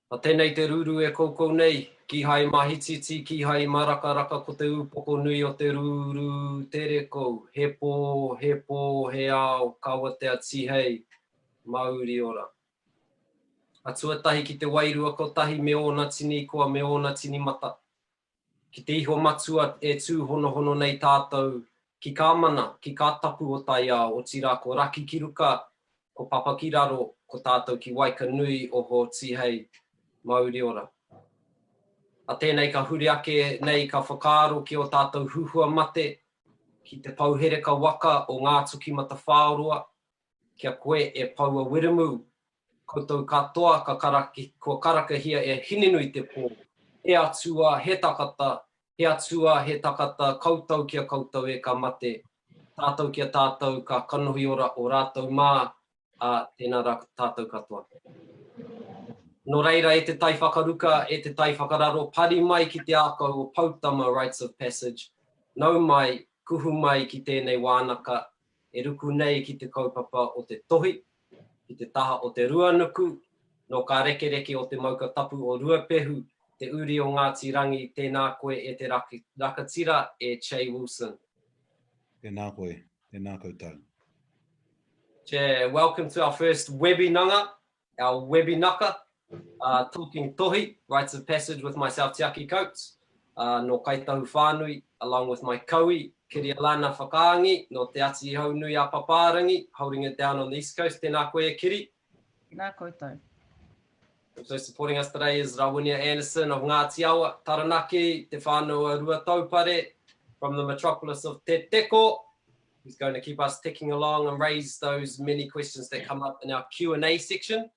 A tēnei te ruru e koukou nei, ki hai mahititi, ki hai maraka ko te upoko nui o te ruru tere kou. He pō, he ao, kaua te atihei, Māori ora. A tuatahi ki te wairua ko tahi me ona tini koa me ona tini mata. Ki te iho matua e tū hono nei tātou, ki kā mana, ki kā tapu o tai ao, o tira ko raki ki ruka, ko papa ki raro, ko tātou ki waika nui o ho tihei, Māori ora. A tēnei ka huri ake nei ka whakaaro ki o tātou huhua mate, ki te pauhereka waka o ngā tuki mata whāorua, kia koe e paua wirimu, koutou katoa ka karaka hia e hinenui te pō, he atua, he takata, koutou kia koutou e ka mate, tātou kia tātou ka kanohi ora o rātou mā, a tēnā rā tātou katoa. No reira, e te tai whakaruka, e te tai whakararo, pari mai ki te ako o Pautama Rites of Passage, nau mai, kuhu mai ki tēnei wānaka, e ruku nei ki te kaupapa o te tohi, ki te taha o te ruanuku, no ka reke o te mauka tapu o ruapehu, te uri o Ngāti Rangi, tēnā koe e te rakatira e Che Wilson. Tēnā koe, tēnā koutou. Che, welcome to our first webinanga, our webinaka, talking tohi, Rites of Passage with myself, Te Aki Coates, no kaitahu whānui, along with my koui, Kirialana Whakaangi, no te ati haunui a Paparangi, holding it down on the East Coast. Tēnā koe Kiri. Tēnā koutou. Also supporting us today is Rawunia Anderson of Ngāti Awa, Taranaki, Te Whānau Rua Taupare, from the metropolis of Te Teko, who's going to keep us ticking along and raise those many questions that come up in our Q&A section.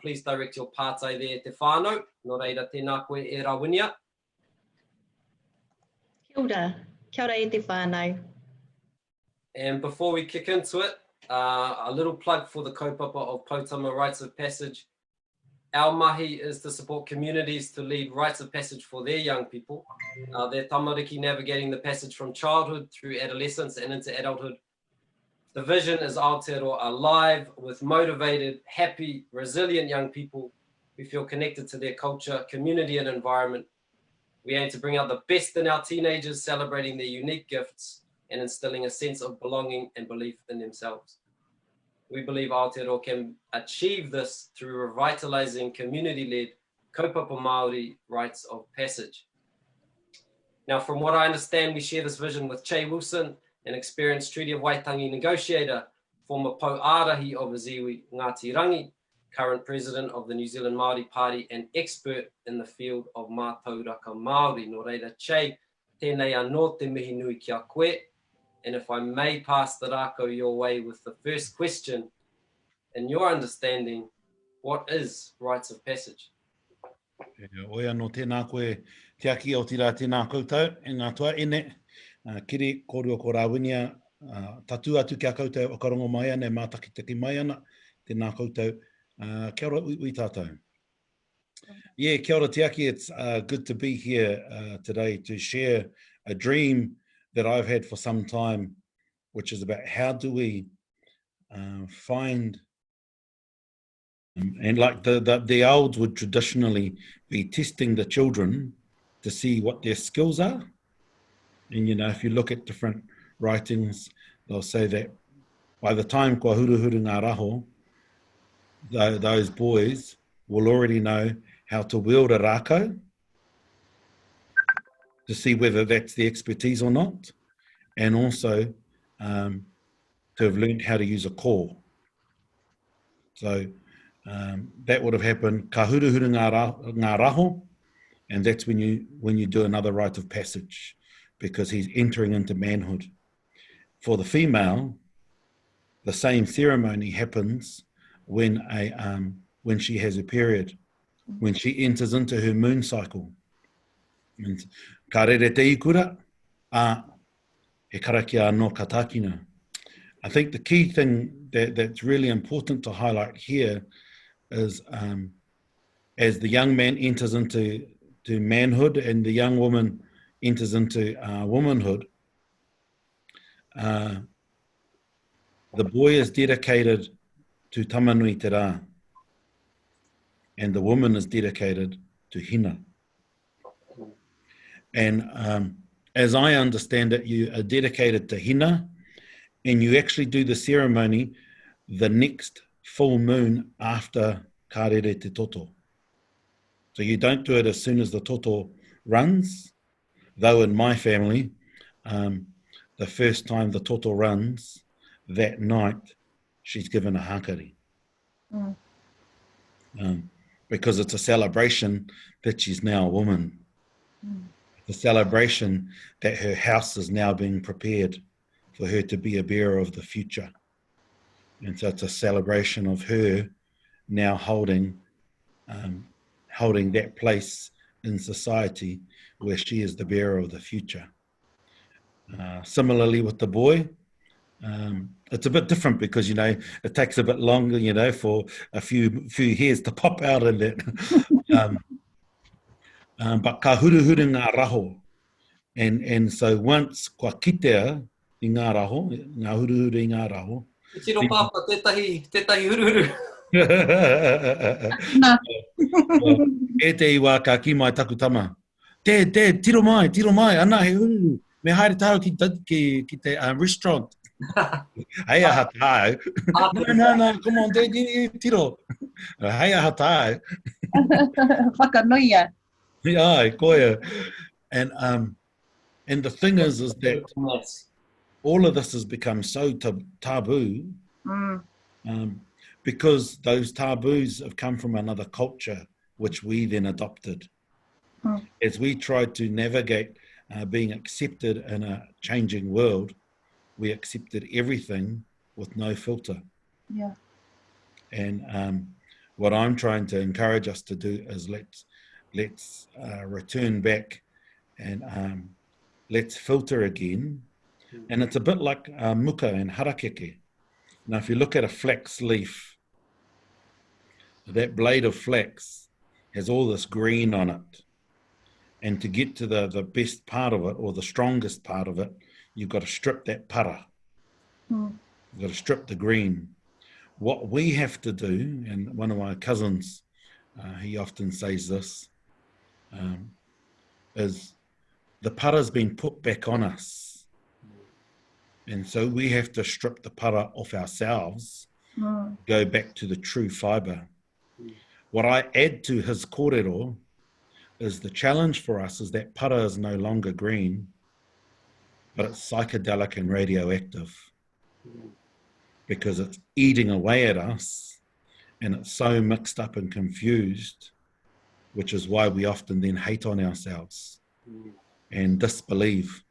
Please direct your pātai there, Te Whānau. No reira, tēnā koe e Rawunia. Kia ora e te whānau. And before we kick into it, a little plug for the kaupapa of Pautama Rites of Passage. Our mahi is to support communities to lead rites of passage for their young people. Their tamariki navigating the passage from childhood through adolescence and into adulthood. The vision is Aotearoa alive with motivated, happy, resilient young people who feel connected to their culture, community and environment. We aim to bring out the best in our teenagers, celebrating their unique gifts and instilling a sense of belonging and belief in themselves. We believe Aotearoa can achieve this through revitalizing community-led kaupapa Māori rites of passage. Now, from what I understand, we share this vision with Che Wilson, an experienced Treaty of Waitangi negotiator, former Pouarahi of Iziwi, Ngāti Rangi, current president of the New Zealand Māori Party and expert in the field of mātauraka Māori. No reira, Che, tēnei anō te mihi nui kia koe. And if I may pass the rākau your way with the first question, in your understanding, what is rites of passage? Oi anō tēnā koe te aki o tira tēnā koutou, e ngā toa ene, kiri kōrua ko Rawunia, tatu atu kia koutou o karongo mai ana, e mātakitaki mai ana, tēnā koutou, kia ora ui tātou. Yeah, kia ora te aki, it's good to be here today to share a dream that I've had for some time, which is about how do we find, and like the olds would traditionally be testing the children to see what their skills are. And, you know, if you look at different writings, they'll say that by the time kua huruhuru ngā raho, those boys will already know how to wield a rākau, to see whether that's the expertise or not, and also to have learned how to use a kō. So that would have happened ka huruhuru ngā raho, and that's when you do another rite of passage, because he's entering into manhood. For the female, the same ceremony happens when she has a period, when she enters into her moon cycle. Ka rere te ikura, he karakia anō katakina. I think the key thing that's really important to highlight here is as the young man enters into manhood and the young woman enters into womanhood, the boy is dedicated to tamanui te rā. and the woman is dedicated to hina. And as I understand it, you are dedicated to hina, and you actually do the ceremony the next full moon after karere te toto. So you don't do it as soon as the toto runs, though in my family, the first time the toto runs, that night, she's given a hakari. Because it's a celebration that she's now a woman. The celebration that her house is now being prepared for her to be a bearer of the future. And so it's a celebration of her now holding that place in society where she is the bearer of the future. Similarly with the boy, it's a bit different because, you know, it takes a bit longer, you know, for a few hairs to pop out in that. But ka huruhuru ngā raho. And so once kua kitea i ngā raho, ngā huruhuru i ngā raho. Te tiro papa, tētahi huruhuru. E te iwa ka ki mai taku tama. Tiro mai, ana he hururu. Me haere taro ki te restaurant. Hei aha tāu. No, come on, tiro. Hei aha tāu. Whakanoia. Ai, koia. And the thing is that all of this has become so taboo because those taboos have come from another culture, which we then adopted. As we tried to navigate being accepted in a changing world, we accepted everything with no filter. Yeah. And what I'm trying to encourage us to do is let's return back and let's filter again. And it's a bit like muka and harakeke. Now, if you look at a flax leaf, that blade of flax has all this green on it. And to get to the best part of it, or the strongest part of it, you've got to strip that para. You've got to strip the green. What we have to do, and one of my cousins, he often says this, is the para's been put back on us. And so we have to strip the para off ourselves, go back to the true fibre. What I add to his kōrero is the challenge for us is that para is no longer green, but it's psychedelic and radioactive because it's eating away at us and it's so mixed up and confused, which is why we often then hate on ourselves and disbelieve.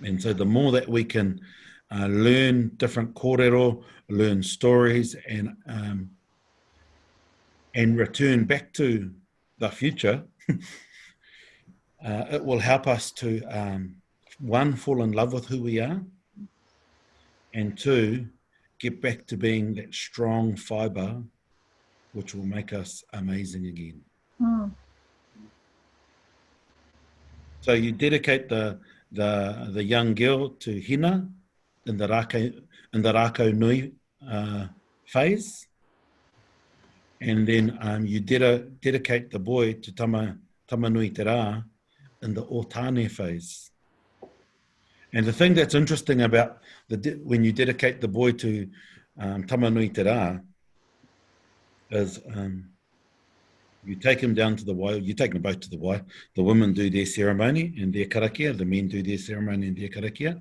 And so the more that we can learn different kōrero, learn stories and return back to the future, it will help us to, one, fall in love with who we are, and two, get back to being that strong fibre which will make us amazing again. So you dedicate the young girl to hina in the rako nui phase, and then you dedicate the boy to tamanui te rā in the otane phase. And the thing that's interesting about when you dedicate the boy to tamanui te rā is you take him down to the wai, you take them both to the wai, the women do their ceremony and their karakia, the men do their ceremony and their karakia,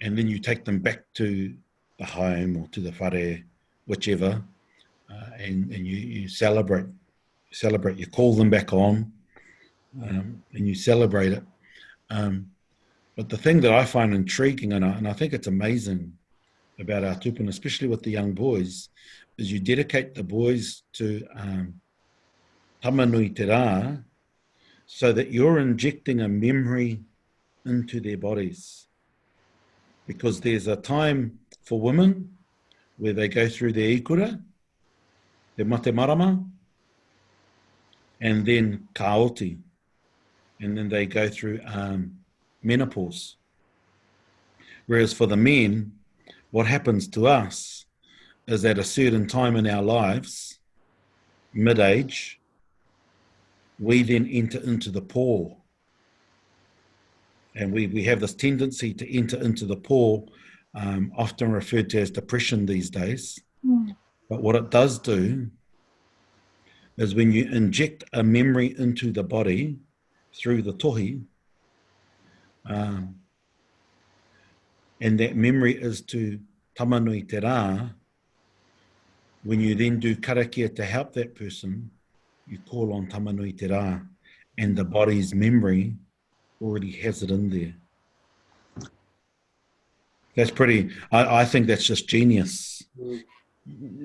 and then you take them back to the home or to the whare, whichever, and you celebrate, you call them back on, and you celebrate it. But the thing that I find intriguing, and I think it's amazing about our tupuna, especially with the young boys, is you dedicate the boys to tamanui te rā, so that you're injecting a memory into their bodies. Because there's a time for women where they go through their ikura, their mate marama, and then kaoti, and then they go through menopause. Whereas for the men, what happens to us is at a certain time in our lives, mid-age, we then enter into the pō. And we have this tendency to enter into the pō, often referred to as depression these days. But what it does do is when you inject a memory into the body through the tohi, and that memory is to tamanui te rā, when you then do karakia to help that person, you call on tamanui te rā, and the body's memory already has it in there. That's pretty, I think that's just genius.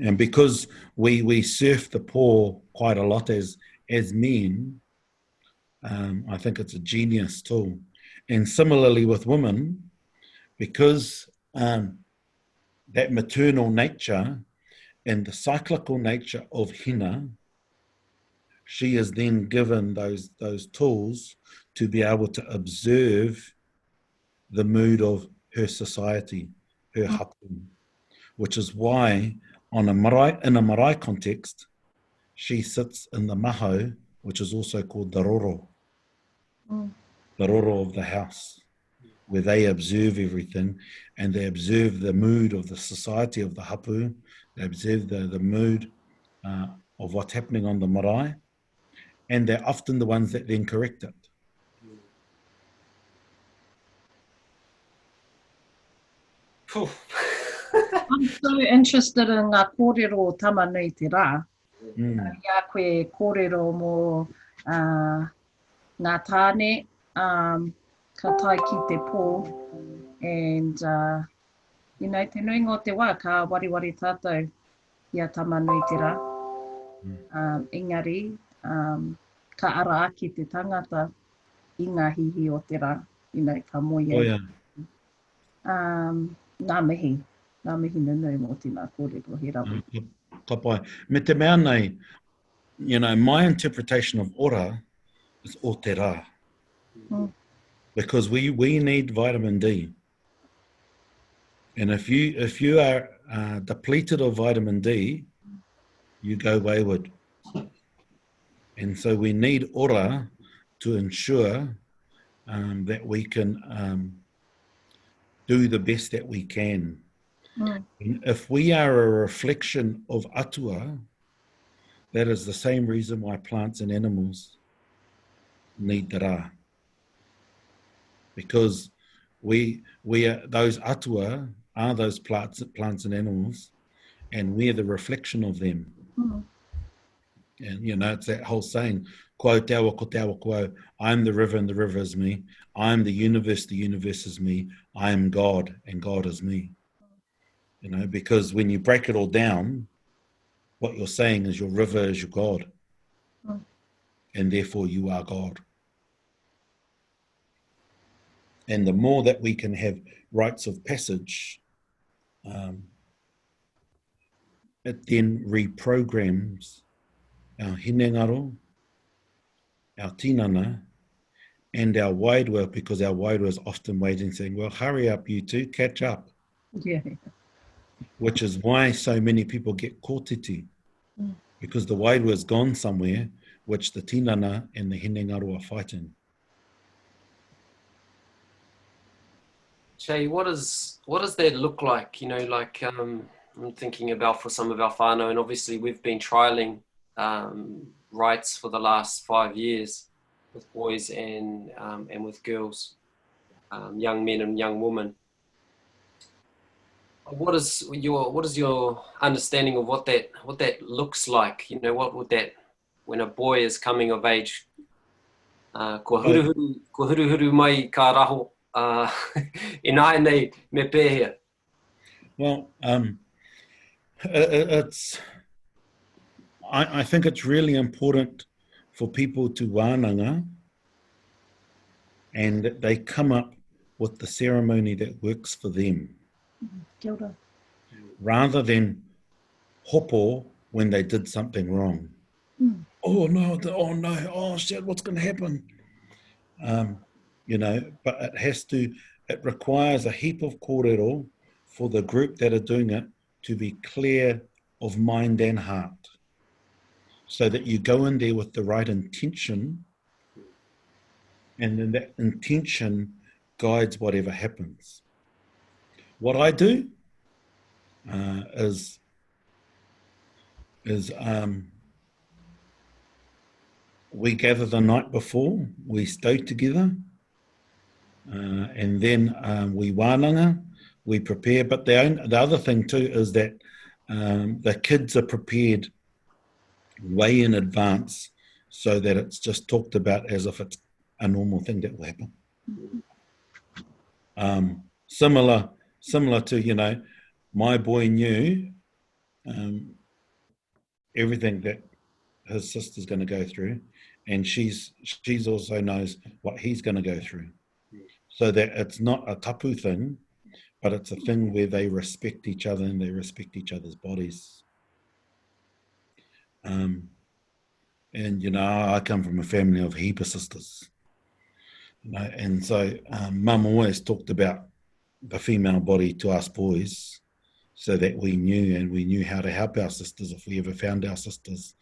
And because we surf the pō quite a lot as men, I think it's a genius tool. And similarly with women, because that maternal nature and the cyclical nature of hina, she is then given those tools to be able to observe the mood of her society, her hapu, which is why in a marae context, she sits in the maho, which is also called the roro, the roro of the house, where they observe everything, and they observe the mood of the society of the hapu, they observe the mood of what's happening on the marae, and they're often the ones that then correct it. I'm so interested in ngā kōrero o tamanui te rā. Ia koe kōrero mō ngā tāne, ka tai ki te pō, and you know, te nui ngō te wā, ka wariwari tātou ia tamanui te rā. Engari, ka ara aki te tangata i ngā hihi o te rā, you know, ka moia. Oh, yeah. Ngā mihi nunui mō tīnā kōrero he rawa. Ka pai. Me te mea nei, you know, my interpretation of ora is o te rā. Because we need vitamin D. And if you are depleted of vitamin D, you go wayward. And so we need ora to ensure that we can do the best that we can. And if we are a reflection of atua, that is the same reason why plants and animals need the rā. Because we are, those atua are those plants and animals, and we're the reflection of them. And you know, it's that whole saying, ko te awa ko, I'm the river and the river is me. I'm the universe is me. I am God and God is me. You know, because when you break it all down, what you're saying is your river is your God. And therefore you are God. And the more that we can have rites of passage, it then reprograms our hinengaro, our tinana, and our wairua, because our wairua is often waiting, saying, well, hurry up, you two, catch up. Yeah. Which is why so many people get kōtiti, because the wairua has gone somewhere, which the tinana and the hinengaro are fighting. Jay, what does that look like? You know, like I'm thinking about for some of our whānau, and obviously we've been trialing rites for the last 5 years with boys and with girls, young men and young women. What is your understanding of what that looks like? You know, what would that, when a boy is coming of age, ko huruhuru mai ka raho e nai nei me pēhea? Well, I think it's really important for people to wānanga, and that they come up with the ceremony that works for them. Kia ora. Rather than hopo when they did something wrong. Oh no, oh shit, what's going to happen? You know, but it requires a heap of kōrero for the group that are doing it to be clear of mind and heart. so that you go in there with the right intention, and then that intention guides whatever happens. What I do is we gather the night before, we stay together, and then we wānanga, we prepare. But the other thing too is that the kids are prepared way in advance so that it's just talked about as if it's a normal thing that will happen. Similar to, you know, my boy knew everything that his sister's going to go through, and she's also knows what he's going to go through, so that it's not a tapu thing, but it's a thing where they respect each other and they respect each other's bodies. And, you know, I come from a family of a heap of sisters, you know, and so Mum always talked about the female body to us boys, so that we knew how to help our sisters if we ever found our sisters,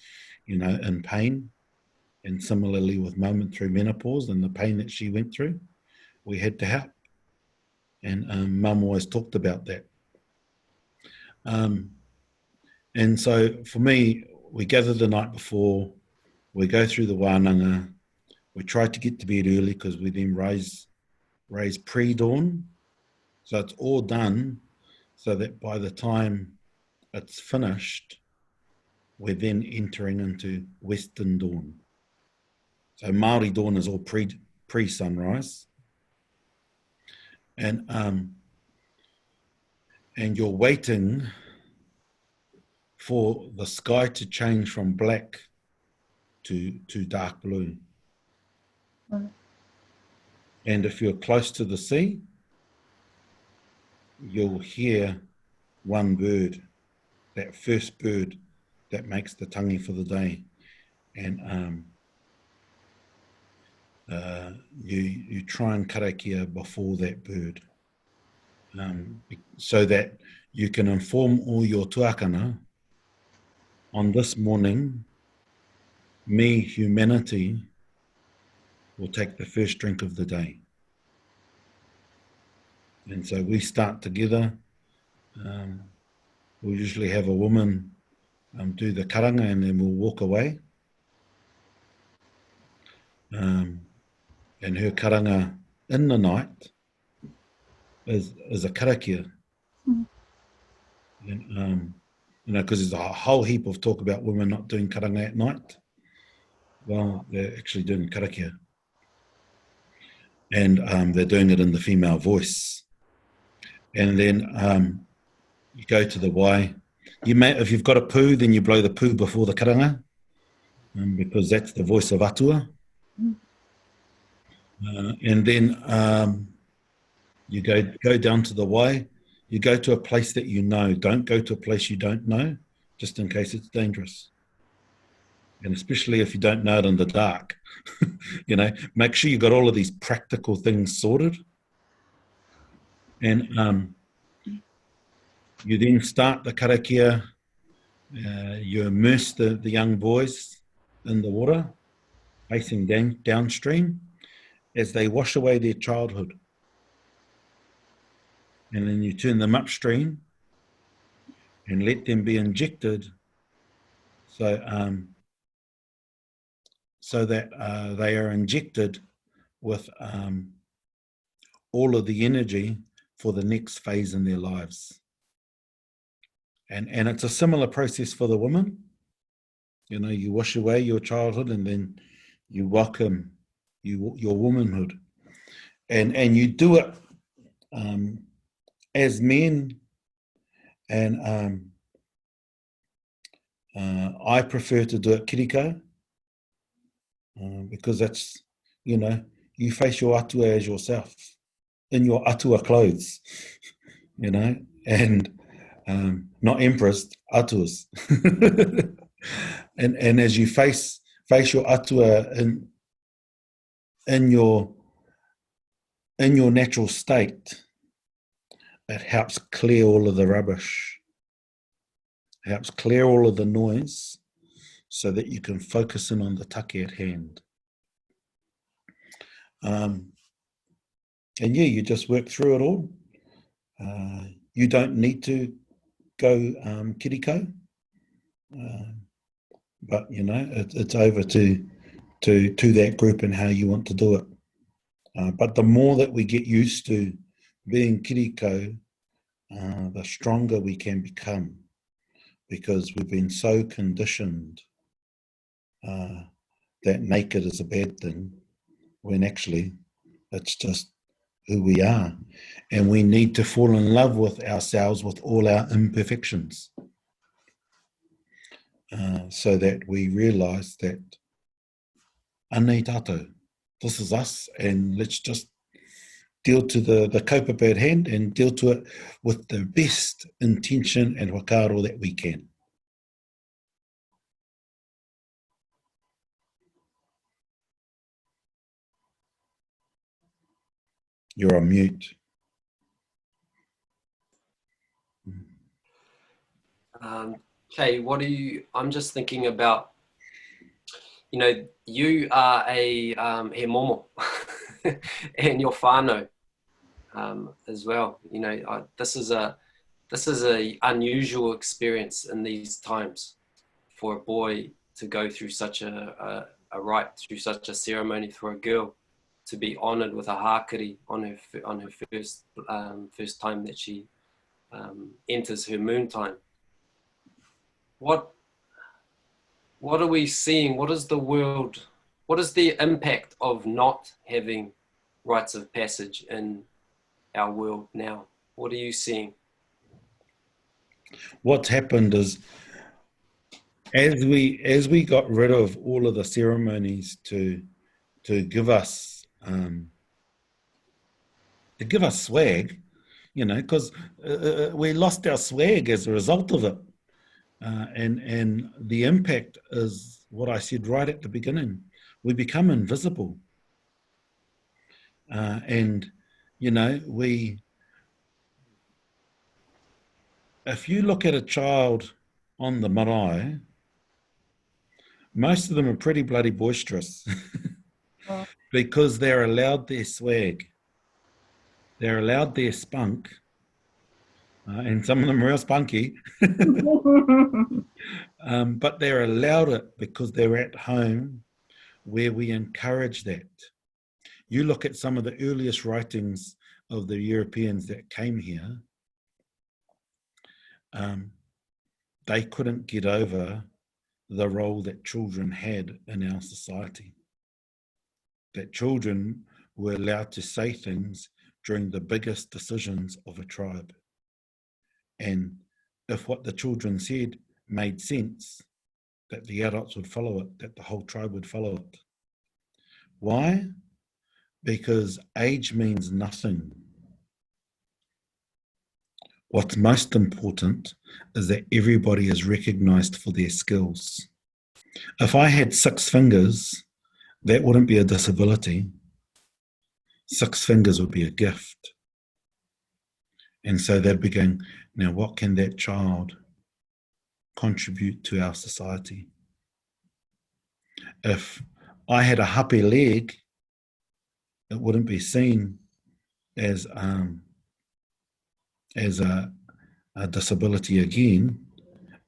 you know, in pain. And similarly with Mum through menopause and the pain that she went through, we had to help. And Mum always talked about that. And so for me, we gather the night before, we go through the wānanga, we try to get to bed early because we then raise pre-dawn. So it's all done so that by the time it's finished, we're then entering into Western dawn. So Māori dawn is all pre-sunrise. And you're waiting for the sky to change from black to dark blue. Mm. And if you're close to the sea, you'll hear one bird, that first bird that makes the tangi for the day. And you try and karakia before that bird, so that you can inform all your tuakana, on this morning, me, humanity, will take the first drink of the day. And so we start together. We'll usually have a woman do the karanga, and then we'll walk away. And her karanga in the night is a karakia. Mm. And, you know, because there's a whole heap of talk about women not doing karanga at night. Well, they're actually doing karakia. And they're doing it in the female voice. And then you go to the wai. If you've got a poo, then you blow the poo before the karanga, because that's the voice of atua. Mm. And then you go down to the wai. You go to a place that you know. Don't go to a place you don't know, just in case it's dangerous. And especially if you don't know it in the dark, you know, make sure you got all of these practical things sorted. And you then start the karakia. You immerse the young boys in the water, facing downstream, as they wash away their childhood. And then you turn them upstream and let them be injected, so that they are injected with all of the energy for the next phase in their lives. And it's a similar process for the woman. You know, you wash away your childhood and then you welcome your womanhood. And you do it as men, and I prefer to do it kiriko, because that's, you know, you face your atua as yourself, in your atua clothes, you know, and not empress, atuas. and as you face your atua in your natural state, it helps clear all of the rubbish. It helps clear all of the noise, so that you can focus in on the take at hand. And yeah, you just work through it all. You don't need to go kiriko, but you know it's over to that group and how you want to do it. But the more that we get used to being kiriko, the stronger we can become, because we've been so conditioned that naked is a bad thing, when actually it's just who we are. And we need to fall in love with ourselves with all our imperfections, so that we realize that anei tātou, this is us, and let's just deal to the kaupapa at hand and deal to it with the best intention and whakaaro that we can. You're on mute. Kay, what do you, I'm just thinking about, you know, you are a he momo and your whānau as well. You know, this is a unusual experience in these times for a boy to go through such a rite, through such a ceremony, for a girl to be honoured with a hākari on her first time that she enters her moon time. What are we seeing? What is the world? What is the impact of not having rites of passage in our world now? What are you seeing? What's happened is, as we got rid of all of the ceremonies to give us swag, you know, because we lost our swag as a result of it. And the impact is what I said right at the beginning. We become invisible. And, you know, if you look at a child on the marae, most of them are pretty bloody boisterous because they're allowed their swag. They're allowed their spunk. And some of them are real spunky. But they're allowed it because they're at home where we encourage that. You look at some of the earliest writings of the Europeans that came here, they couldn't get over the role that children had in our society. That children were allowed to say things during the biggest decisions of a tribe. And if what the children said made sense, that the adults would follow it, that the whole tribe would follow it. Why? Because age means nothing. What's most important is that everybody is recognized for their skills. If I had 6 fingers, that wouldn't be a disability. 6 fingers would be a gift. And so they'd be going, now what can that child contribute to our society? If I had a happy leg, it wouldn't be seen as a disability again.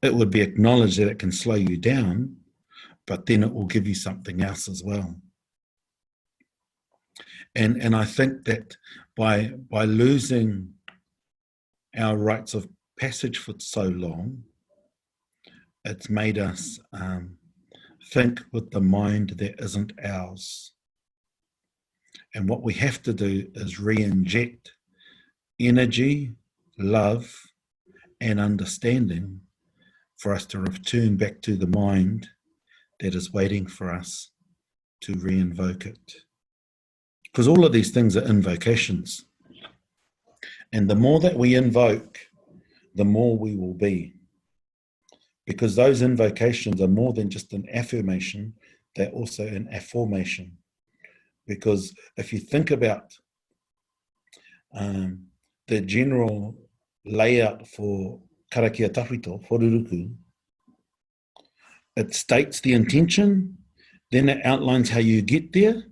It would be acknowledged that it can slow you down, but then it will give you something else as well. And I think that by losing our rites of passage for so long, it's made us think with the mind that isn't ours. And what we have to do is re-inject energy, love, and understanding for us to return back to the mind that is waiting for us to re-invoke it. Because all of these things are invocations. And the more that we invoke, the more we will be. Because those invocations are more than just an affirmation, they're also an affirmation. Because if you think about the general layout for karakia tawhito, horuruku, it states the intention, then it outlines how you get there,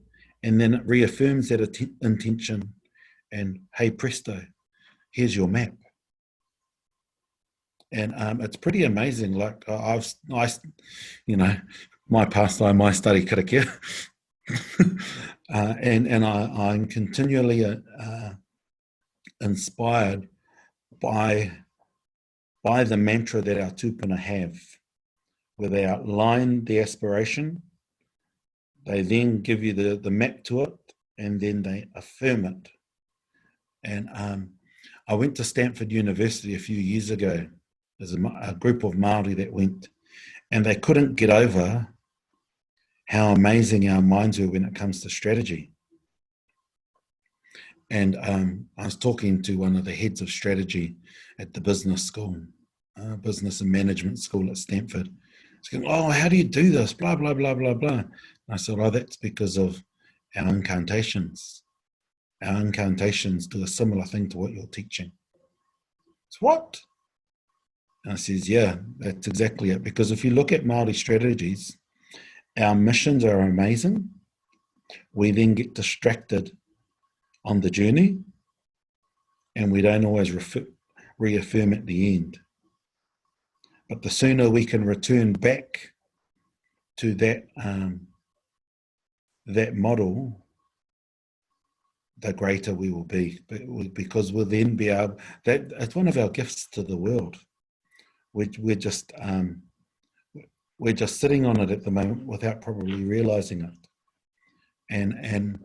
and then it reaffirms that intention. And hey presto, here's your map. And it's pretty amazing. Like my pastime, I study karakia, and I'm continually inspired by the mantra that our tūpuna have, where they outline the aspiration, they then give you the map to it, and then they affirm it. And I went to Stanford University a few years ago. There's a group of Māori that went, and they couldn't get over how amazing our minds were when it comes to strategy. And I was talking to one of the heads of strategy at the business school, business and management school at Stanford. He's going, oh, how do you do this? Blah, blah, blah, blah, blah. And I said, oh, that's because of our incantations. Our incantations do a similar thing to what you're teaching. It's what? And I says, yeah, that's exactly it. Because if you look at Māori strategies, our missions are amazing. We then get distracted on the journey, and we don't always reaffirm at the end. But the sooner we can return back to that that model, the greater we will be, because we'll then be able. That it's one of our gifts to the world. We're just sitting on it at the moment without probably realizing it, and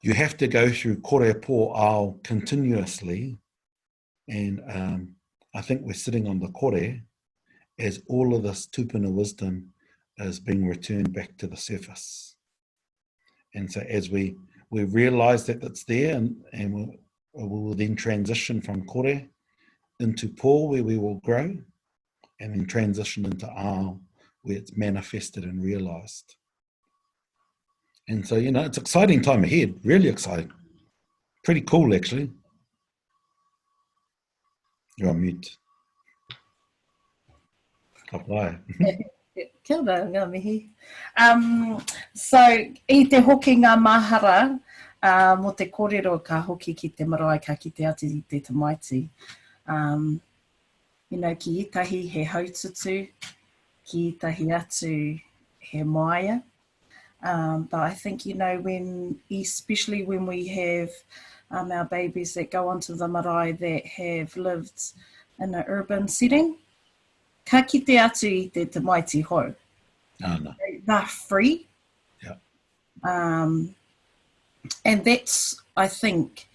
you have to go through kōrero ao continuously, and I think we're sitting on the kore as all of this tūpuna wisdom is being returned back to the surface. And so as we realise that it's there, and we'll then transition from kore into pō, where we will grow, and then transition into ao, where it's manifested and realised. And so, it's an exciting time ahead, really exciting. Pretty cool, actually. You're on mute. Kapai. Kia ora, ngā mihi. So, I te hoki ngā mahara, mo te kōrero ka hoki ki te marae, ka kite atu i te tamaiti. Ki itahi he haututu, ki itahi atu he maia. But I think, especially when we have our babies that go onto the marae that have lived in an urban setting, ka kite atu i te tamaiti hou. Oh, no. They're free. Yeah. And I think,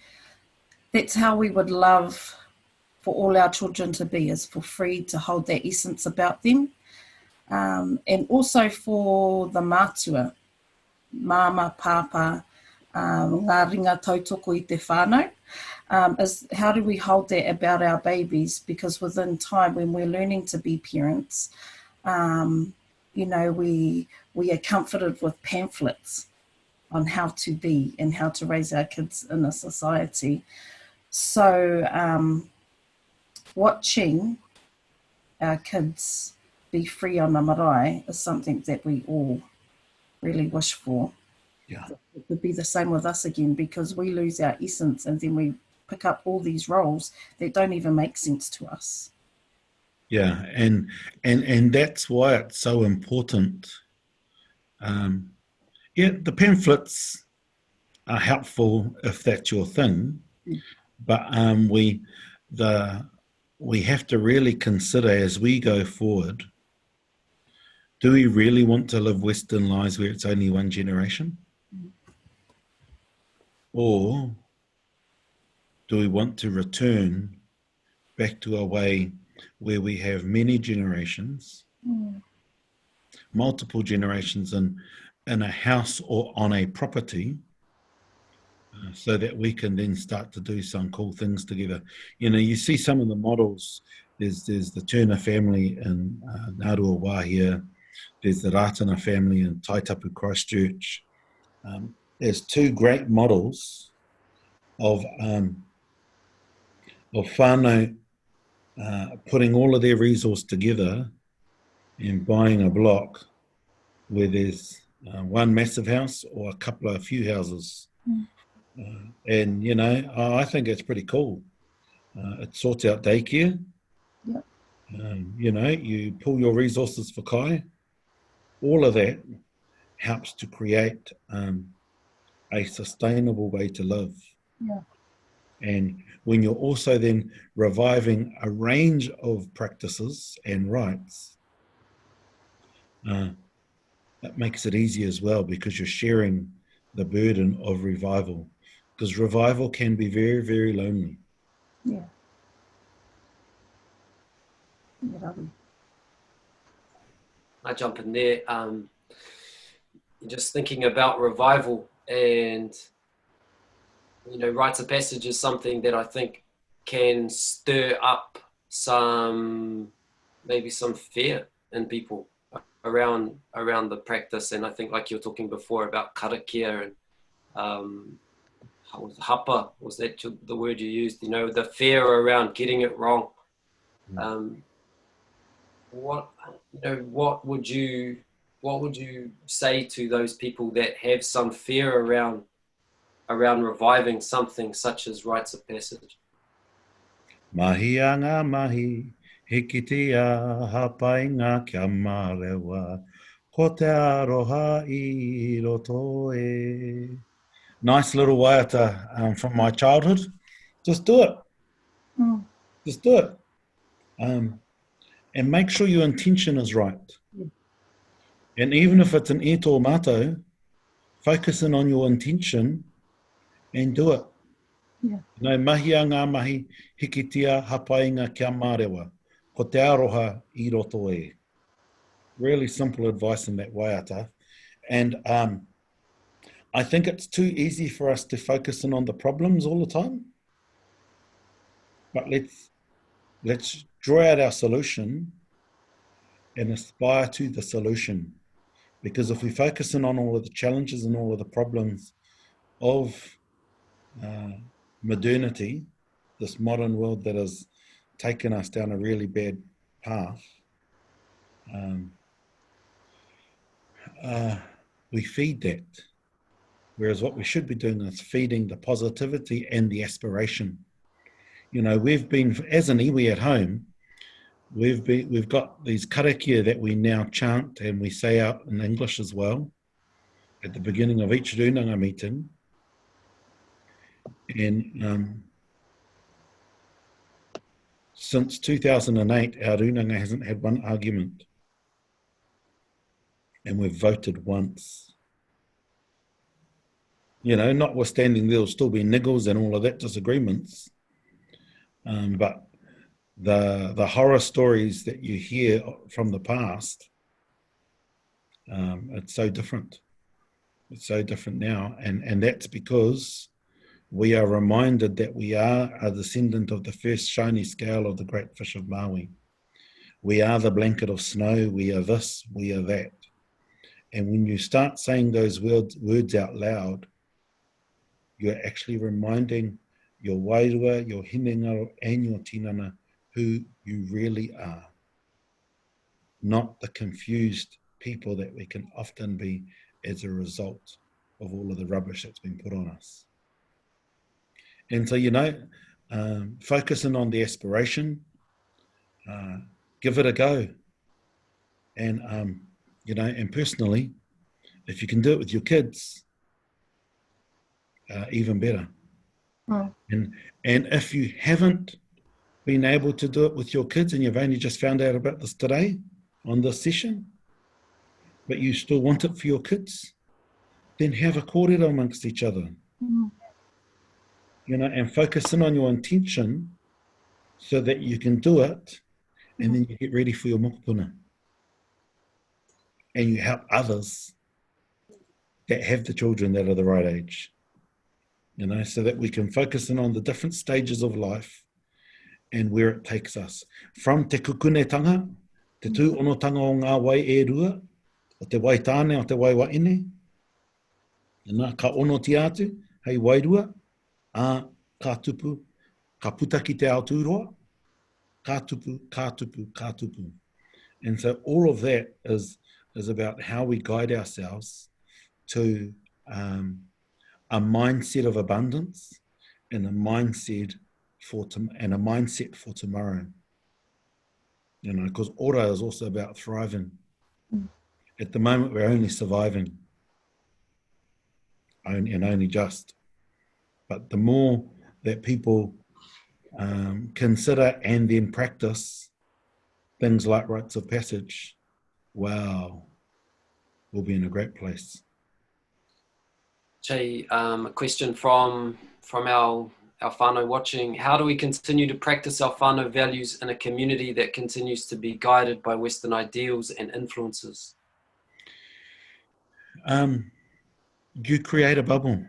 that's how we would love for all our children to be, is for free, to hold that essence about them. And also for the mātua, mama, papa, ngā ringa tautoko i te whānau, is how do we hold that about our babies? Because within time, when we're learning to be parents, we are comforted with pamphlets on how to be and how to raise our kids in a society. So watching our kids be free on the marae is something that we all really wish for. Yeah. It would be the same with us again, because we lose our essence and then we pick up all these roles that don't even make sense to us. Yeah, and that's why it's so important. The pamphlets are helpful if that's your thing, but we have to really consider as we go forward, do we really want to live Western lives where it's only one generation? Or do we want to return back to a way where we have many generations, multiple generations in a house or on a property, so that we can then start to do some cool things together? You see some of the models. There's the Turner family in Ngārua Wāhia. There's the Ratana family in Taitapu Christchurch. There's two great models of whānau putting all of their resource together in buying a block where there's one massive house or a few houses. And, you know, I think it's pretty cool. It sorts out daycare. Yep. You know, you pull your resources for kai. All of that helps to create a sustainable way to live. Yeah. And when you're also then reviving a range of practices and rites, that makes it easy as well, because you're sharing the burden of revival. Because revival can be very, very lonely. Yeah. Yeah, lovely. I jump in there. Just thinking about revival, and you know, rites of passage is something that I think can stir up maybe some fear in people around the practice. And I think, like you were talking before about karakia and hapa, was that the word you used? You know, the fear around getting it wrong. What would you say to those people that have some fear around reviving something such as rites of passage? Mahi anga mahi, hikitia hapainga kia marewa, ko te aroha I roto e. Nice little waiata from my childhood. Just do it. Just do it. And make sure your intention is right. Yeah. And even if it's an e tō mātou, focus in on your intention and do it. Yeah. Nau mahi a ngā mahi, hikitia hapainga kia mārewa, ko te aroha I roto e. Really simple advice in that waiata. And I think it's too easy for us to focus in on the problems all the time. But let's draw out our solution and aspire to the solution. Because if we focus in on all of the challenges and all of the problems of modernity, this modern world that has taken us down a really bad path, we feed that. Whereas what we should be doing is feeding the positivity and the aspiration. You know, we've been, as an iwi at home, we've got these karakia that we now chant and we say out in English as well at the beginning of each runanga meeting. And since 2008, our runanga hasn't had one argument. And we've voted once. You know, notwithstanding there'll still be niggles and all of that disagreements. But the horror stories that you hear from the past, it's so different. It's so different now. And that's because we are reminded that we are a descendant of the first shiny scale of the great fish of Maui. We are the blanket of snow. We are this, we are that. And when you start saying those words out loud, you're actually reminding your wairua, your hinengaro, and your tinana who you really are. Not the confused people that we can often be as a result of all of the rubbish that's been put on us. And so, you know, focusing on the aspiration, give it a go. And, you know, and personally, if you can do it with your kids, even better. And if you haven't been able to do it with your kids and you've only just found out about this today on this session, but you still want it for your kids, then have a kōrero amongst each other. You know, and focus in on your intention so that you can do it, and then you get ready for your mokopuna. And you help others that have the children that are the right age. You know, so that we can focus in on the different stages of life and where it takes us. From te kukunetanga, te tūonotanga o ngā wai e rua, o te wai tāne, o te wai waine, nā ka onoti atu, hei wairua, ka tupu, ka puta ki te aoturoa, ka tupu, ka tupu, ka tupu. And so all of that is about how we guide ourselves to a mindset of abundance and a mindset for tomorrow. You know, because ora is also about thriving. At the moment, we're only surviving, and only just. But the more that people consider and then practice things like rites of passage, wow, we'll be in a great place. Jay, a question from our whānau watching. How do we continue to practice our whānau values in a community that continues to be guided by Western ideals and influences? You create a bubble.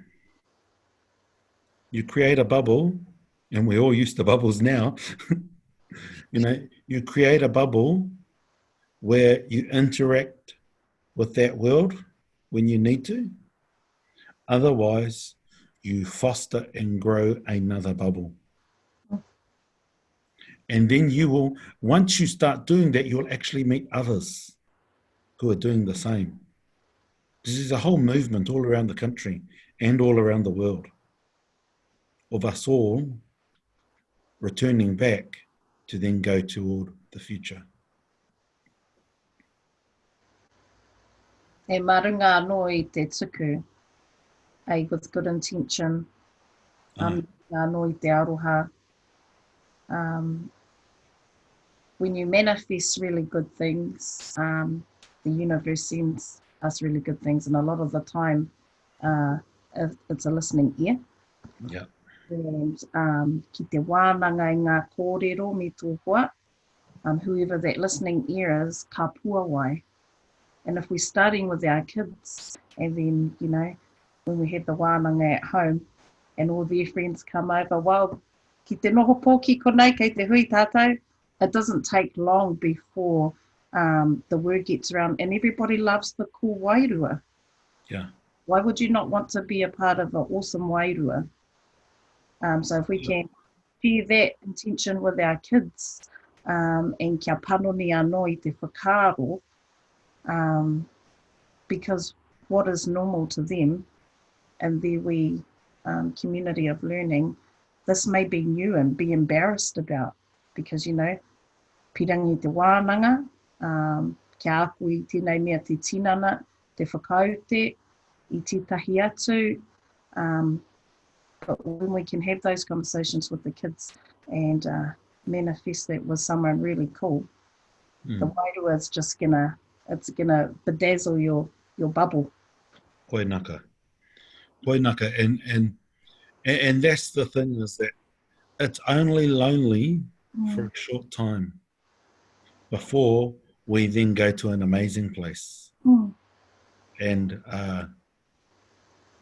You create a bubble, and we're all used to bubbles now. You know, you create a bubble where you interact with that world when you need to. Otherwise, you foster and grow another bubble. And then you will, once you start doing that, you'll actually meet others who are doing the same. This is a whole movement all around the country and all around the world of us all returning back to then go toward the future. E marunga anō I te tuku, with good intention, anō I te aroha. When you manifest really good things, the universe sends us really good things, and a lot of the time it's a listening ear. Yeah. And ki te wānanga I ngā kōrero me tōhua, whoever that listening ear is, ka pua wai. And if we're starting with our kids, and then, you know, when we have the wānanga at home, and all their friends come over, well, ki te noho pōki konei kei te hui tātou, it doesn't take long before the word gets around, and everybody loves the cool wairua. Yeah. Why would you not want to be a part of an awesome wairua? So if we can share that intention with our kids, and kia panoni anō I te whakaaro, because what is normal to them and their wee community of learning, this may be new and be embarrassed about, because, you know, pirangi te wānanga, kia aku I tēnei mea te tinana, te whakaute, I tētahi atu, but when we can have those conversations with the kids and manifest that with someone really cool, the wairua is just gonna bedazzle your bubble. Koinaka. And that's the thing, is that it's only lonely for a short time before we then go to an amazing place. And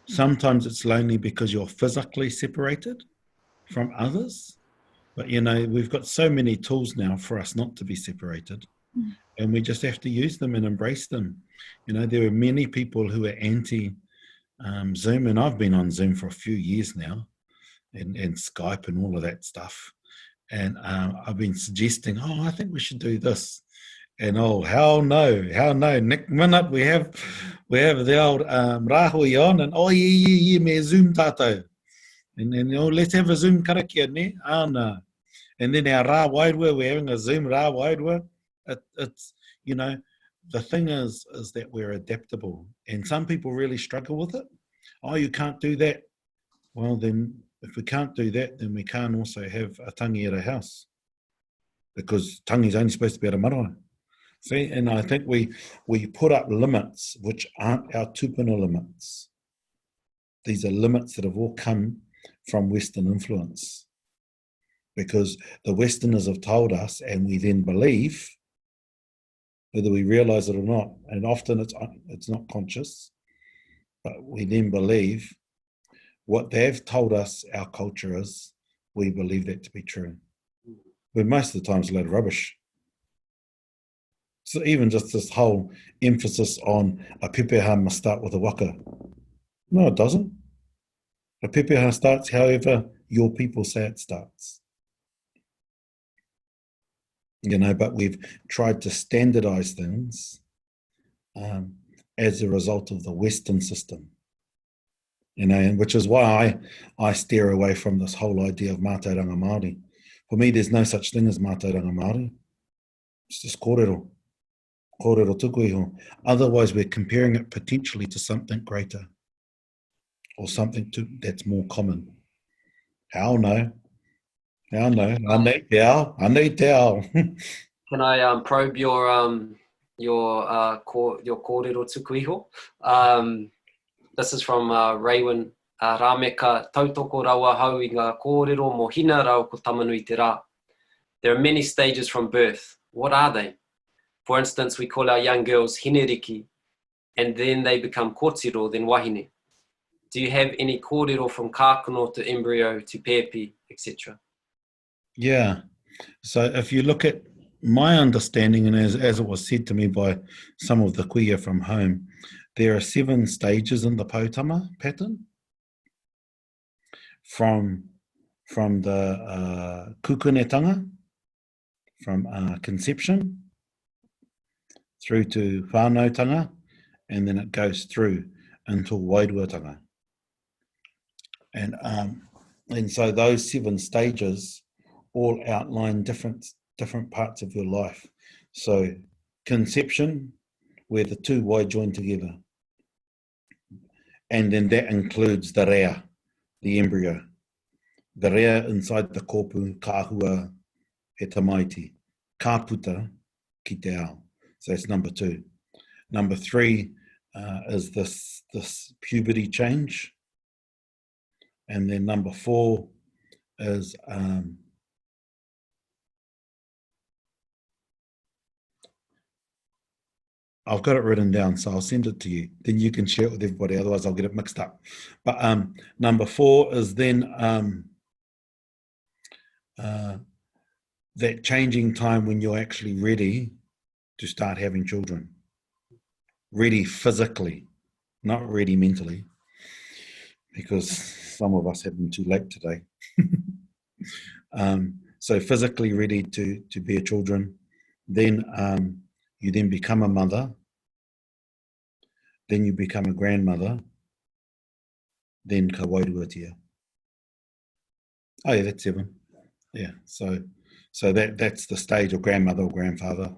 sometimes it's lonely because you're physically separated from others. But, you know, we've got so many tools now for us not to be separated. And we just have to use them and embrace them. You know, there are many people who are anti-Zoom, and I've been on Zoom for a few years now, and Skype and all of that stuff. And I've been suggesting, I think we should do this. And hell no. Next minute we have the old rahui on, and yeah, me Zoom tātou. And let's have a Zoom karakia, ne? No. And then our rā wairua, we're having a Zoom rā wairua. It's, you know, the thing is that we're adaptable, and some people really struggle with it. You can't do that. Well, then if we can't do that, then we can't also have a tangi at a house, because tangi's only supposed to be at a marae. See, and I think we put up limits which aren't our tupuna limits. These are limits that have all come from Western influence, because the Westerners have told us, and we then believe, whether we realize it or not, and often it's not conscious, but we then believe what they've told us our culture is, we believe that to be true. But most of the time it's a load of rubbish. So even just this whole emphasis on a pepeha must start with a waka. No, it doesn't. A pepeha starts however your people say it starts. you know, but we've tried to standardize things as a result of the Western system, you know, and which is why I steer away from this whole idea of mātauranga Māori. For me, there's no such thing as mātauranga Māori. It's just kōrero. Kōrero tuku iho. Otherwise, we're comparing it potentially to something greater or something that's more common. How no? How no? Anei te ao. Anei te ao. Can I probe your kōrero tuku iho? This is from Raywin. Rāmeka tautoko rawa hau I ngā kōrero mo hina rau ko tamanui te rā. There are many stages from birth. What are they? For instance, we call our young girls hineriki, and then they become kōtiro, then wahine. Do you have any kōrero from kākano to embryo to pepi, etc.? Yeah. So if you look at my understanding, and as it was said to me by some of the kuia from home, there are 7 stages in the Pautama pattern. From the kukunetanga, from conception, through to whānautanga, and then it goes through until wairuatanga. And so those 7 stages all outline different parts of your life. So conception, where the 2 wai join together, and then that includes the rea, the embryo. The rea inside the kōpū, kāhua, he tamaiti, kāputa, ki te ao. So that's number 2. Number 3 is this puberty change. And then number 4 is I've got it written down, so I'll send it to you. Then you can share it with everybody, otherwise I'll get it mixed up. But number 4 is then that changing time when you're actually ready to start having children. Ready physically, not ready mentally, because some of us have them too late today. So physically ready to bear children. Then you then become a mother, then you become a grandmother, then ka wairuatia. Oh yeah, that's 7. Yeah, so that's the stage of grandmother or grandfather.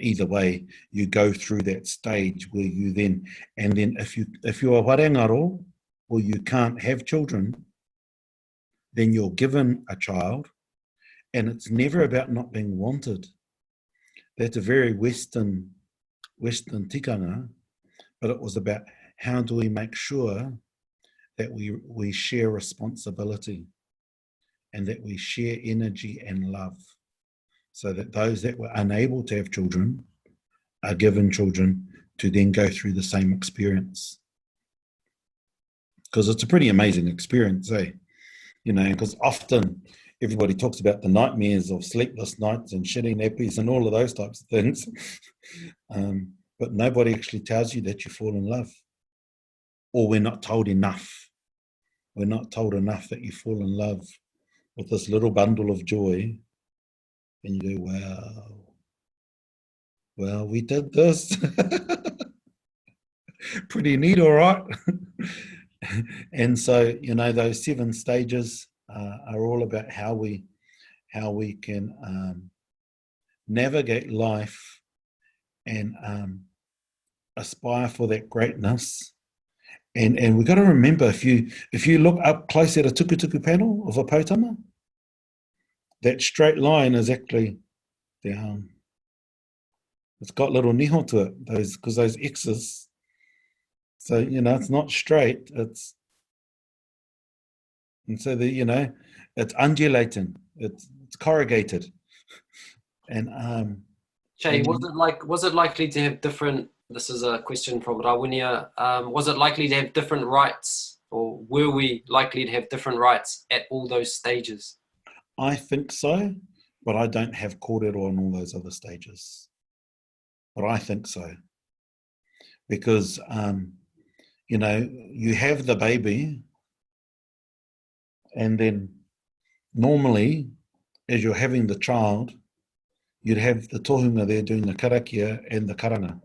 Either way, you go through that stage where you then, and then if you're warengaro or you can't have children, then you're given a child, and it's never about not being wanted. That's a very Western tikanga, but it was about how do we make sure that we share responsibility and that we share energy and love, so that those that were unable to have children are given children to then go through the same experience. Because it's a pretty amazing experience, eh? You know, because often everybody talks about the nightmares of sleepless nights and shitty nappies and all of those types of things. But nobody actually tells you that you fall in love. Or we're not told enough. We're not told enough that you fall in love with this little bundle of joy. And you go, wow, well, we did this. Pretty neat, all right. And so, you know, those 7 stages are all about how we can navigate life and aspire for that greatness. And we've got to remember, if you look up close at a tukutuku panel of a Pautama, that straight line is actually the it's got little niho to it, because those X's. So, you know, it's not straight, and so it's undulating, it's corrugated. And Jay, was it likely to have different, this is a question from Rawinia, was it likely to have different rites, or were we likely to have different rites at all those stages? I think so, but I don't have kōrero on all those other stages. But I think so. Because, you know, you have the baby, and then normally, as you're having the child, you'd have the tohunga there doing the karakia and the karanga.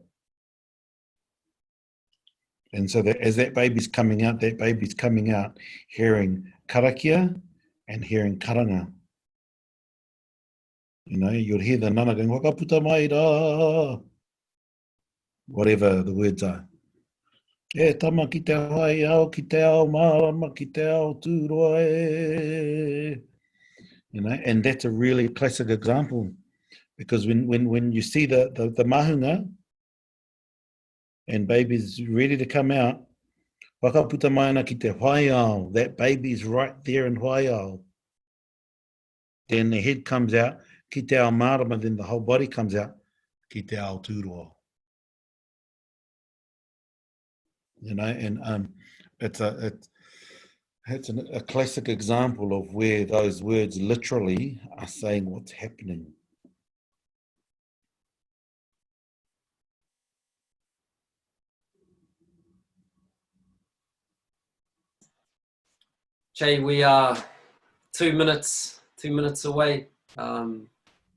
And so that as that baby's coming out hearing karakia and hearing karanga. You know, you'd hear the nana going, wakaputa mai rā, whatever the words are. E tama ki te hae ao, ki te ao marama, ki te ao tūroa e. You know, and that's a really classic example. Because when you see the mahunga and baby's ready to come out, wakaputa mai ana ki te whaiao, that baby's right there in whaiao. Then the head comes out, ki te ao marama, then the whole body comes out, ki te ao tūroa. You know, and it's a classic example of where those words literally are saying what's happening. Jay, we are 2 minutes away.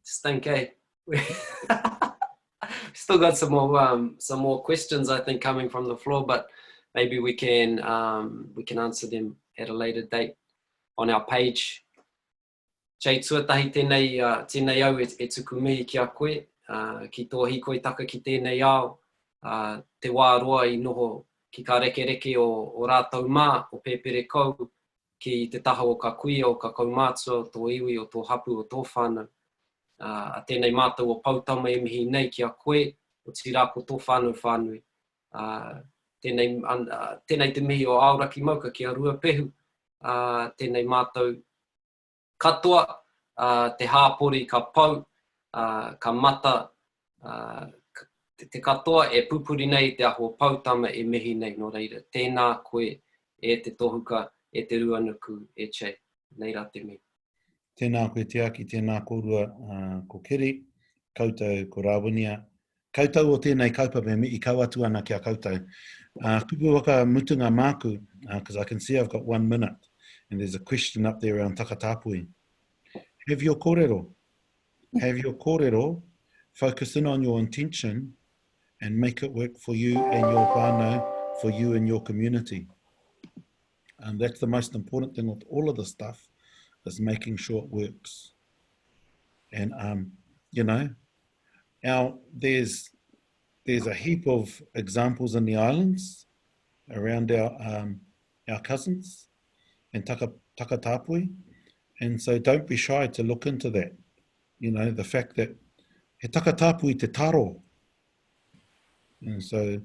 Stink, eh? Still got some more questions, I think, coming from the floor, but maybe we can answer them at a later date on our page. Jay, tuatahi tēnei au e tuku mihi ki a koe, ki tō hikoi taka ki tēnei ao, te wāroa I noho ki ka reke o rātau mā, o pēpere kou, ki te taha o ka kuia, o ka kaumātua, tō iwi, o tō hapu, o tō whānau. A tēnei mātou o pautama e mihi nei ki a koe, o tirāko tō whānau. Tēnei te mihi o auraki mauka ki a rua pehu, tēnei mātou katoa, te hāpori ka pau, ka mata, te katoa e pupuri nei te aho pautama e mihi nei no reira. Tēnā koe e te tohuka, e te ruanuku e Che. Nei rā te mihi. Tēnā koe te aki, tēnā kōrua ko Kiri, koutou ko Rāwinia, koutou o tēnei kaupapa me I kauatu ana ki a koutou. Kupu waka mutunga māku, because I can see I've got 1 minute, and there's a question up there around takatapui. Have your kōrero. Have your kōrero, focus in on your intention, and make it work for you and your whānau, for you and your community. And that's the most important thing with all of this stuff, is making sure it works. And you know, there's a heap of examples in the islands around our cousins and takatapui, and so don't be shy to look into that. You know, the fact that he takatapui te taro, and so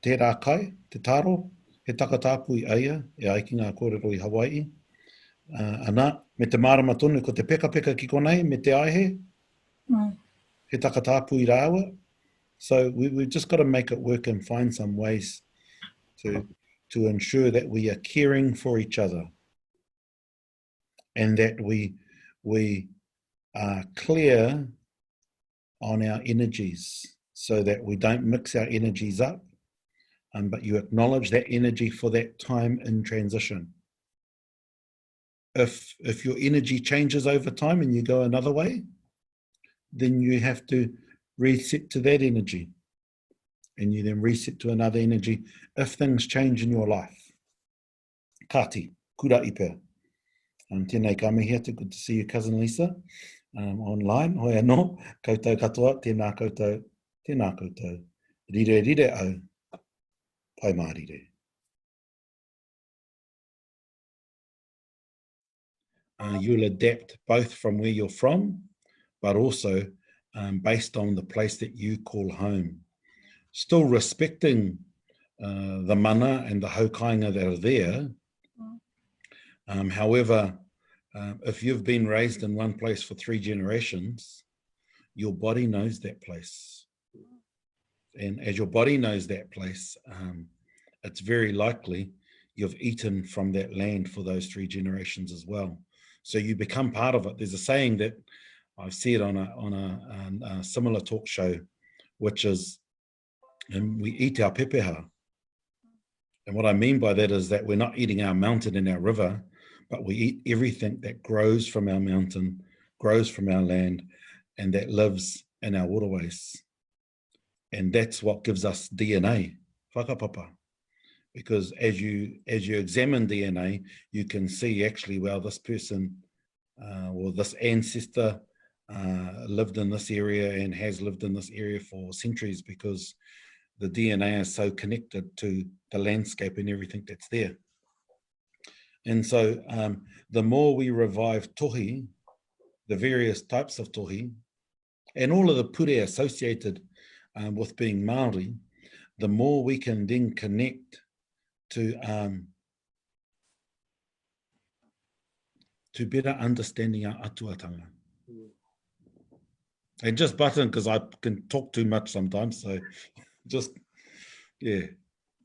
te rā kai, te taro, he takatapui aia, e aiki ngā kōrero I Hawaii. Ana, me te marama tonu ko te peka ki konei, me te aihe, he takatapui rāua. So we've just got to make it work and find some ways to ensure that we are caring for each other and that we are clear on our energies so that we don't mix our energies up, but you acknowledge that energy for that time in transition. If your energy changes over time and you go another way, then you have to reset to that energy, and you then reset to another energy if things change in your life. Kati, kura ipe. Tēnei ka mihi atu, good to see you, cousin Lisa, online. Hoi anō, koutou katoa, tēnā koutou, rire au, pai mārire. You'll adapt both from where you're from, but also based on the place that you call home. Still respecting the mana and the haukainga that are there. However, if you've been raised in one place for 3 generations, your body knows that place. And as your body knows that place, it's very likely you've eaten from that land for those 3 generations as well. So you become part of it. There's a saying that I've seen on a similar talk show, which is, we eat our pepeha. And what I mean by that is that we're not eating our mountain and our river, but we eat everything that grows from our mountain, grows from our land, and that lives in our waterways. And that's what gives us DNA, whakapapa. Because as you examine DNA, you can see actually, well, this person or this ancestor lived in this area and has lived in this area for centuries, because the DNA is so connected to the landscape and everything that's there. And so the more we revive tohi, the various types of tohi, and all of the pure associated with being Māori, the more we can then connect to better understanding our atuatanga. And just button, because I can talk too much sometimes, so just, yeah.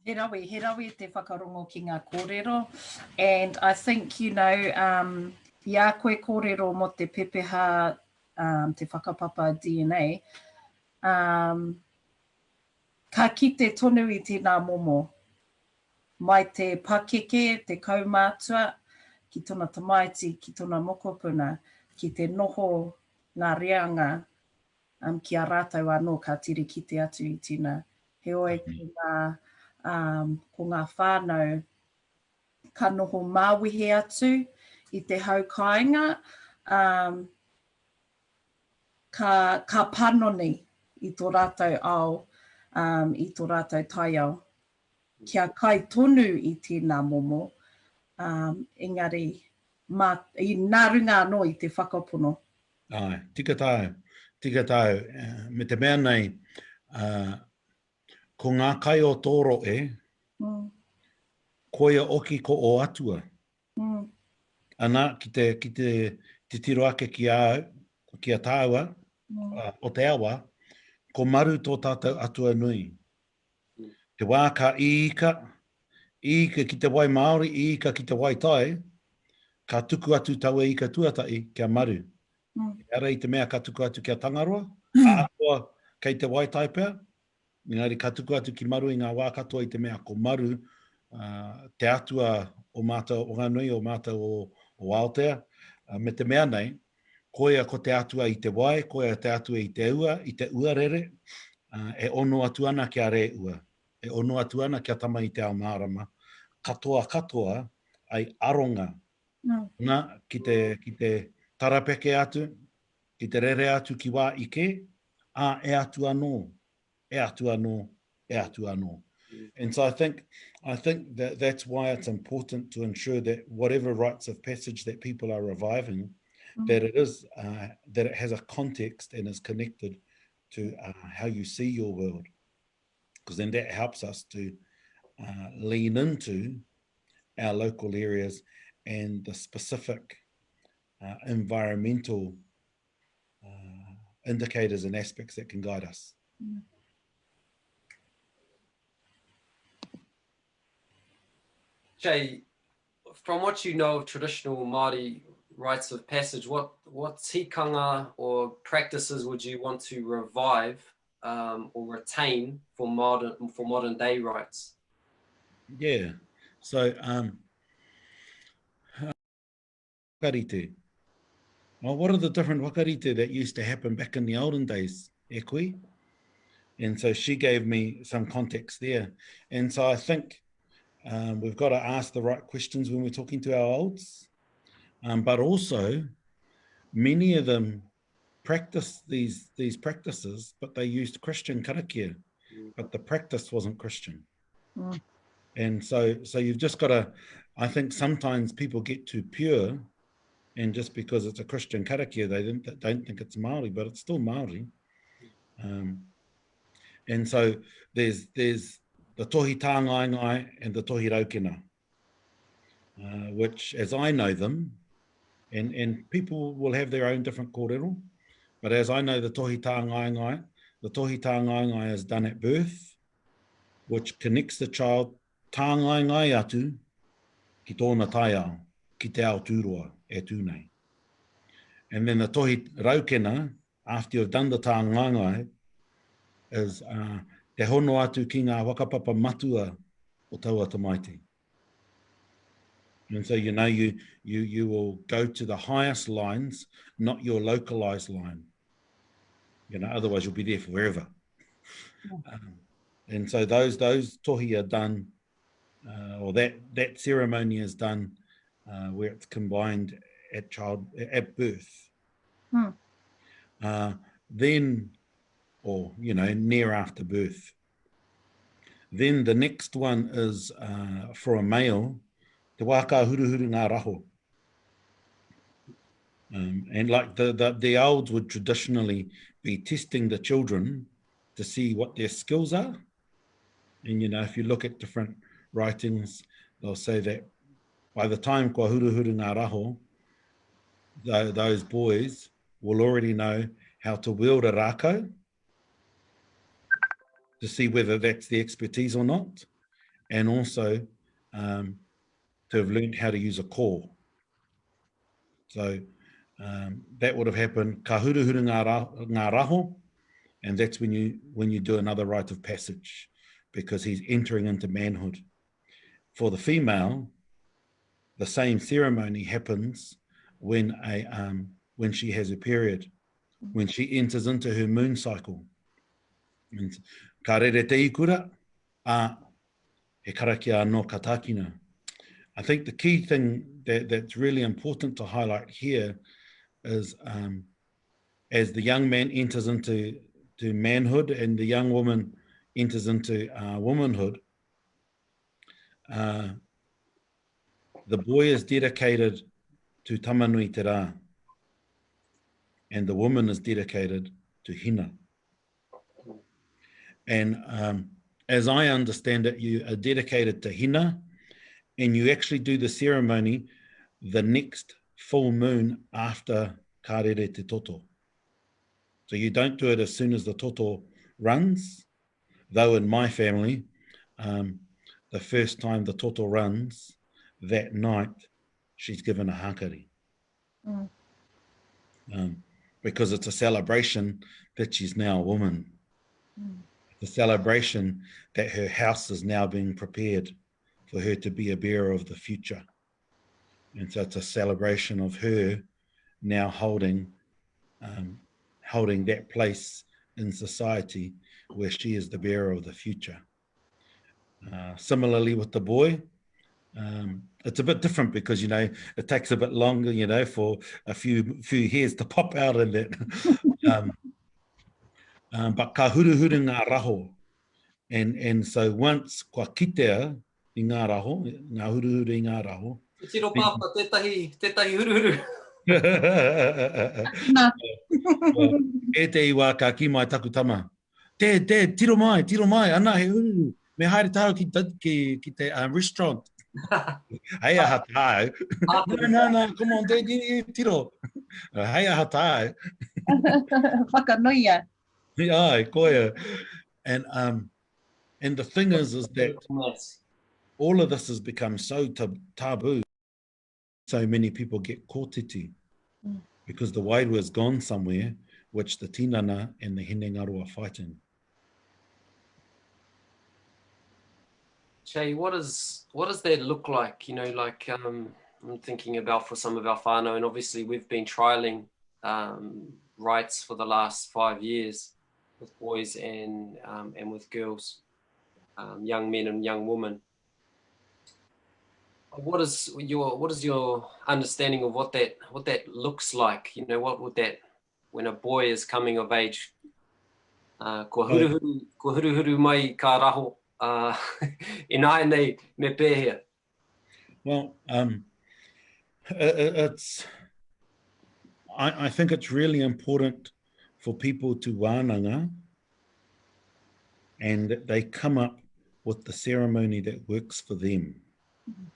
He rawi te whakarongo ki ngā kōrero. And I think, you know, ia koe kōrero mo te pepeha, te whakapapa DNA, ka kite tonu i tēnā momo. Mai te pakeke, te kaumātua, ki tōna tamaiti, ki tōna mokopuna, ki te noho ngā reanga, ki a rātou anō ka tiri kite atu i tina. He oe ko ngā whānau ka noho māwihe atu i te haukainga, ka panoni i tō rātou ao, i tō rātou taiao. Kia kai tonu i tēnā momo, engari, i nā runga anō i te whakapono. Ai, tika tau. Me te mea nei, ko ngā kai o tōro koia oki ko o atua. Ana, ki te tiro ake ki a tāua, o te awa, ko maru tō tātou atua nui. Te wā ka iika ki te wai Māori, iika ki te wai tai, ka tuku atu taua ika tuatai kia maru. Ara i te mea ka tuku atu kia tangaroa, atua kei te wai tai pēr, engari ka tuku atu ki maru i ngā wā katoa i te mea ko maru, te atua o mātou o nganui, o mātou o Aotea. Me te mea nei, koia ko te atua i te wai, koia te atua i te ua rere, e ono atu ana kia re ua. E ono atu ana kia tama i te ao mārama. Katoa ai aronga. Nā, ki te tarapeke atu, ki te rere atu ki wā ike, e atu anō. And so I think that's why it's important to ensure that whatever rites of passage that people are reviving, that it has a context and is connected to how you see your world, because then that helps us to lean into our local areas and the specific environmental indicators and aspects that can guide us. Jay, from what you know of traditional Māori rites of passage, what tikanga or practices would you want to revive or retain for modern day rites? Yeah, so wakarite. Well, what are the different wakarite that used to happen back in the olden days, e koe? And so she gave me some context there. And so I think we've got to ask the right questions when we're talking to our olds. But also, many of them practiced these practices, but they used Christian karakia, but the practice wasn't Christian. And so you've just got to, I think sometimes people get too pure, and just because it's a Christian karakia, they don't think it's Māori, but it's still Māori. And so there's the tohi tāngaingai and the tohi raukena, which, as I know them, and people will have their own different kōrero, but as I know the tohi tāngaingai is done at birth, which connects the child tāngaingai atu ki tōna taiao, ki te ao tūroa e tūnei. And then the tohi raukena, after you've done the tāngaingai, is te hono atu ki ngā wakapapa matua o taua tamaiti. And so, you know, you will go to the highest lines, not your localized line. You know, otherwise you'll be there forever. And so those tohi are done, or that ceremony is done where it's combined at birth. Then, or you know, near after birth. Then the next one is for a male, te waka huruhuru ngā raho. And like the olds would traditionally be testing the children to see what their skills are. And, you know, if you look at different writings, they'll say that by the time kua huruhuru ngā raho, those boys will already know how to wield a rākau, to see whether that's the expertise or not, and also to have learned how to use a kō. So that would have happened ka huruhuru ngā raho, and that's when you do another rite of passage, because he's entering into manhood. For the female, the same ceremony happens when she has a period, when she enters into her moon cycle. And ka rere te ikura, he karakia no katakina. I think the key thing that's really important to highlight here is as the young man enters into manhood and the young woman enters into womanhood, the boy is dedicated to tamanui te rā, and the woman is dedicated to hina. And as I understand it, you are dedicated to hina, and you actually do the ceremony the next full moon after ka rere te toto. So you don't do it as soon as the toto runs, though in my family, the first time the toto runs, that night, she's given a hakari. Because it's a celebration that she's now a woman. The celebration that her house is now being prepared for her to be a bearer of the future. And so it's a celebration of her now holding that place in society where she is the bearer of the future. Similarly with the boy, it's a bit different because, you know, it takes a bit longer, you know, for a few hairs to pop out in that. But ka huruhuru ngā raho. And so once kua kitea i ngā raho, ngā huruhuru i ngā raho. Te tiro papa, tētahi huruhuru. E te iwa ka ki mai taku tama. Te, tiro mai, ana he hururu. Me haere taro ki te restaurant. Hei aha tāu. No, come on, te tiro. Hei aha tāu. Whakanoia. Ai, koia. And the thing is that all of this has become so taboo. So many people get kōtiti because the wairua has gone somewhere which the tinana and the hinengaru are fighting. Jay, what does that look like? You know, like I'm thinking about for some of our whānau, and obviously we've been trialing rites for the last 5 years with boys and with girls, young men and young women. What is your understanding of what that looks like? You know, what would that, when a boy is coming of age, ko huruhuru mai ka raho inai nei me pēhea? Well, I think it's really important for people to wānanga and that they come up with the ceremony that works for them.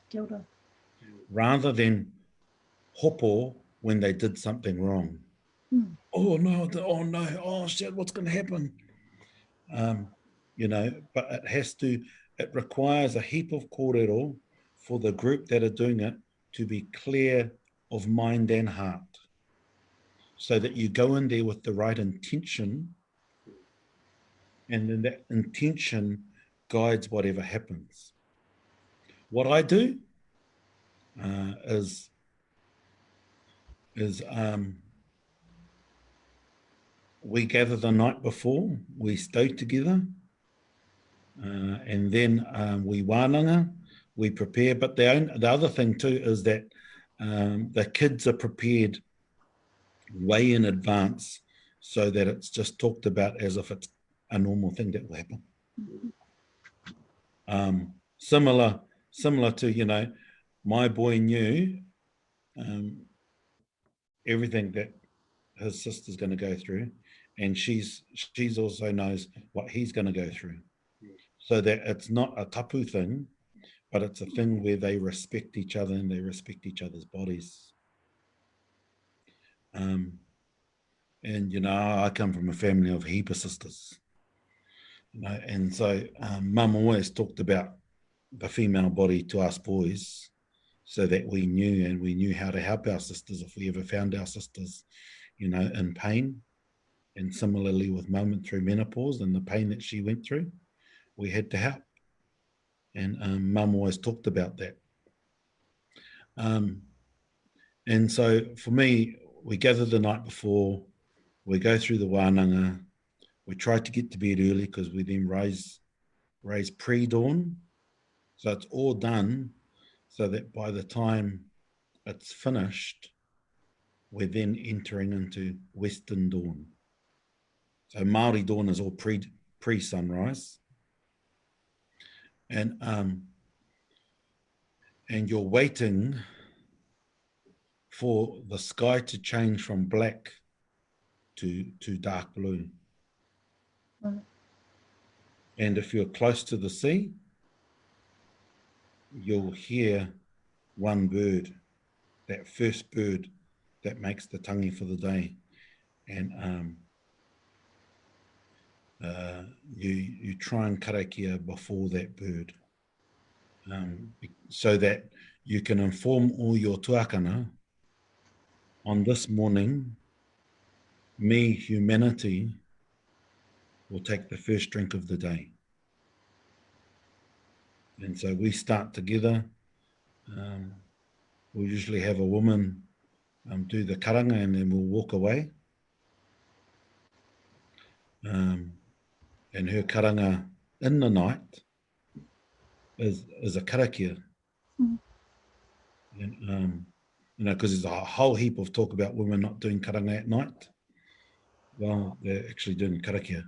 Kia ora. Rather than hopo when they did something wrong. Oh no, shit, what's going to happen? You know, but it requires a heap of kōrero for the group that are doing it to be clear of mind and heart, so that you go in there with the right intention, and then that intention guides whatever happens. What I do is we gather the night before, we stay together, and then we wānanga, we prepare. But the other thing too is that the kids are prepared way in advance so that it's just talked about as if it's a normal thing that will happen. Similar to, you know, my boy knew everything that his sister's going to go through, and she's also knows what he's going to go through. So that it's not a tapu thing, but it's a thing where they respect each other and they respect each other's bodies. And, you know, I come from a family of a heap of sisters, you know, and so Mum always talked about the female body to us boys so that we knew how to help our sisters if we ever found our sisters, you know, in pain. And similarly with Mum through menopause and the pain that she went through, we had to help. And Mum always talked about that. And so for me, we gather the night before, we go through the wānanga, we try to get to bed early because we then raise pre-dawn. So it's all done so that by the time it's finished, we're then entering into Western dawn. So Māori dawn is all pre-sunrise. And you're waiting for the sky to change from black to dark blue. Mm. And if you're close to the sea, you'll hear one bird, that first bird that makes the tangi for the day. And you try and karakia before that bird, so that you can inform all your tuakana on this morning, me, humanity, will take the first drink of the day. And so we start together. We'll usually have a woman do the karanga and then we'll walk away. And her karanga in the night is a karakia. Mm. And, you know, because there's a whole heap of talk about women not doing karanga at night. Well, they're actually doing karakia.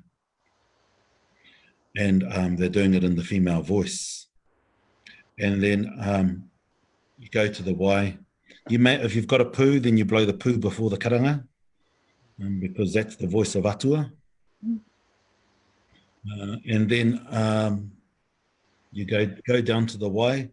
And they're doing it in the female voice. And then you go to the wai. If you've got a poo, then you blow the poo before the karanga, because that's the voice of atua. Mm. And then you go down to the wai,